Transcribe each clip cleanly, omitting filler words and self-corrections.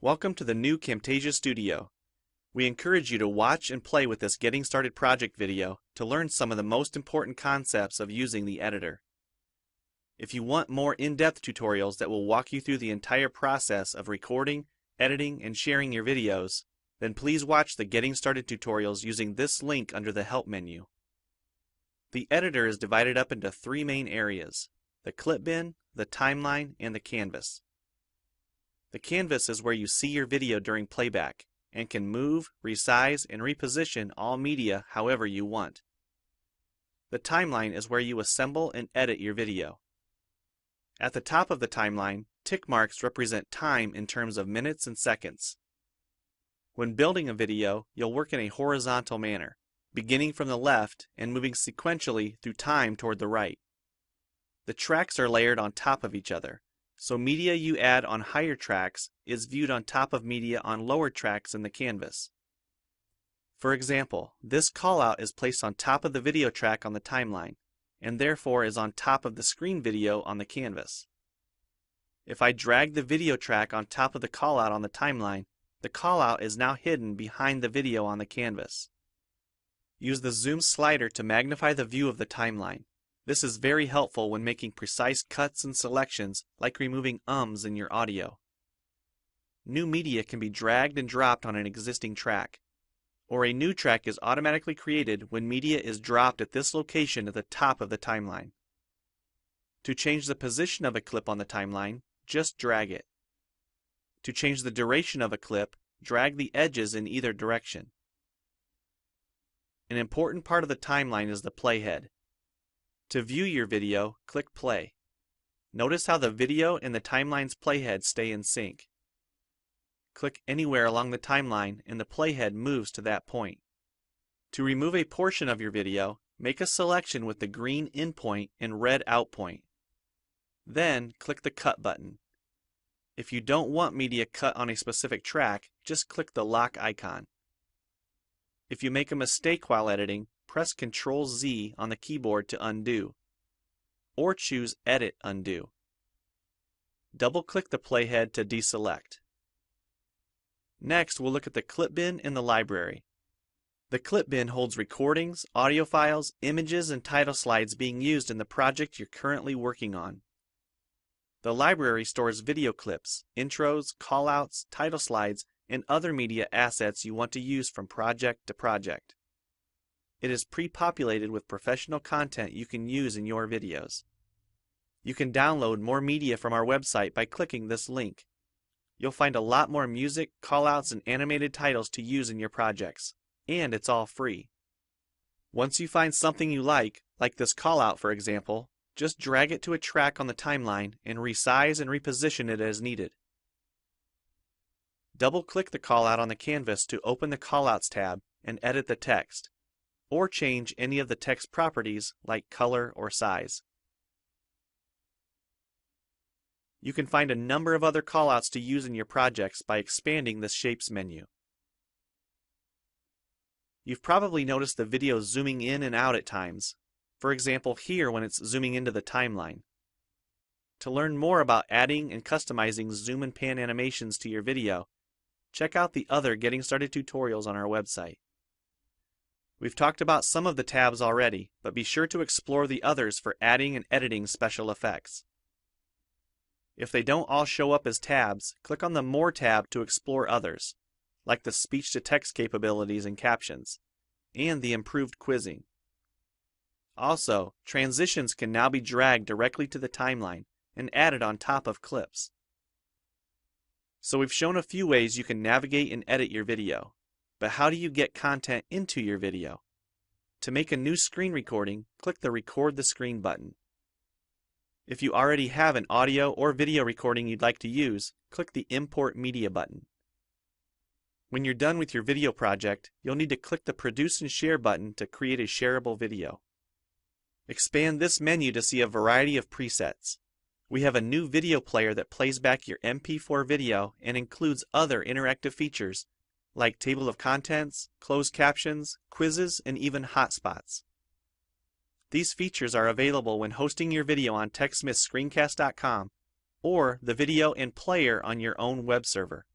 Welcome to the new Camtasia Studio. We encourage you to watch and play with this Getting Started project video to learn some of the most important concepts of using the editor. If you want more in-depth tutorials that will walk you through the entire process of recording, editing, and sharing your videos, then please watch the Getting Started tutorials using this link under the Help menu. The editor is divided up into three main areas: the clip bin, the timeline, and the canvas. The canvas is where you see your video during playback and can move, resize, and reposition all media however you want. The timeline is where you assemble and edit your video. At the top of the timeline, tick marks represent time in terms of minutes and seconds. When building a video, you'll work in a horizontal manner, beginning from the left and moving sequentially through time toward the right. The tracks are layered on top of each other, so media you add on higher tracks is viewed on top of media on lower tracks in the canvas. For example, this callout is placed on top of the video track on the timeline, and therefore is on top of the screen video on the canvas. If I drag the video track on top of the callout on the timeline, the callout is now hidden behind the video on the canvas. Use the zoom slider to magnify the view of the timeline. This is very helpful when making precise cuts and selections, like removing ums in your audio. New media can be dragged and dropped on an existing track, or a new track is automatically created when media is dropped at this location at the top of the timeline. To change the position of a clip on the timeline, just drag it. To change the duration of a clip, drag the edges in either direction. An important part of the timeline is the playhead. To view your video, click play. Notice how the video and the timeline's playhead stay in sync. Click anywhere along the timeline and the playhead moves to that point. To remove a portion of your video, make a selection with the green in point and red out point. Then click the cut button. If you don't want media cut on a specific track, just click the lock icon. If you make a mistake while editing, press Ctrl-Z on the keyboard to undo, or choose Edit Undo. Double-click the playhead to deselect. Next, we'll look at the clip bin in the library. The clip bin holds recordings, audio files, images, and title slides being used in the project you're currently working on. The library stores video clips, intros, callouts, title slides, and other media assets you want to use from project to project. It is pre-populated with professional content you can use in your videos. You can download more media from our website by clicking this link. You'll find a lot more music, callouts, and animated titles to use in your projects, and it's all free. Once you find something you like this callout for example, just drag it to a track on the timeline and resize and reposition it as needed. Double-click the callout on the canvas to open the Callouts tab and edit the text, or change any of the text properties like color or size. You can find a number of other callouts to use in your projects by expanding the Shapes menu. You've probably noticed the video zooming in and out at times, for example here when it's zooming into the timeline. To learn more about adding and customizing zoom and pan animations to your video, check out the other Getting Started tutorials on our website. We've talked about some of the tabs already, but be sure to explore the others for adding and editing special effects. If they don't all show up as tabs, click on the More tab to explore others, like the speech-to-text capabilities and captions, and the improved quizzing. Also, transitions can now be dragged directly to the timeline and added on top of clips. So we've shown a few ways you can navigate and edit your video. But how do you get content into your video? To make a new screen recording, click the Record the Screen button. If you already have an audio or video recording you'd like to use, click the Import Media button. When you're done with your video project, you'll need to click the Produce and Share button to create a shareable video. Expand this menu to see a variety of presets. We have a new video player that plays back your MP4 video and includes other interactive features like table of contents, closed captions, quizzes, and even hotspots. These features are available when hosting your video on TechSmithScreencast.com or the video and player on your own web server.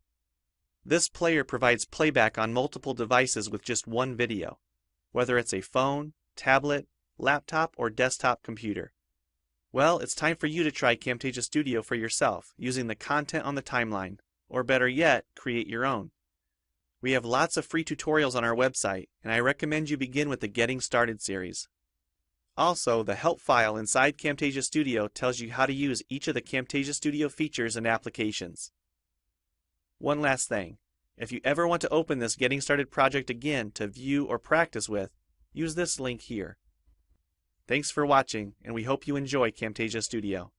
This player provides playback on multiple devices with just one video, whether it's a phone, tablet, laptop, or desktop computer. Well, it's time for you to try Camtasia Studio for yourself using the content on the timeline, or better yet, create your own. We have lots of free tutorials on our website, and I recommend you begin with the Getting Started series. Also, the help file inside Camtasia Studio tells you how to use each of the Camtasia Studio features and applications. One last thing, if you ever want to open this Getting Started project again to view or practice with, use this link here. Thanks for watching, and we hope you enjoy Camtasia Studio.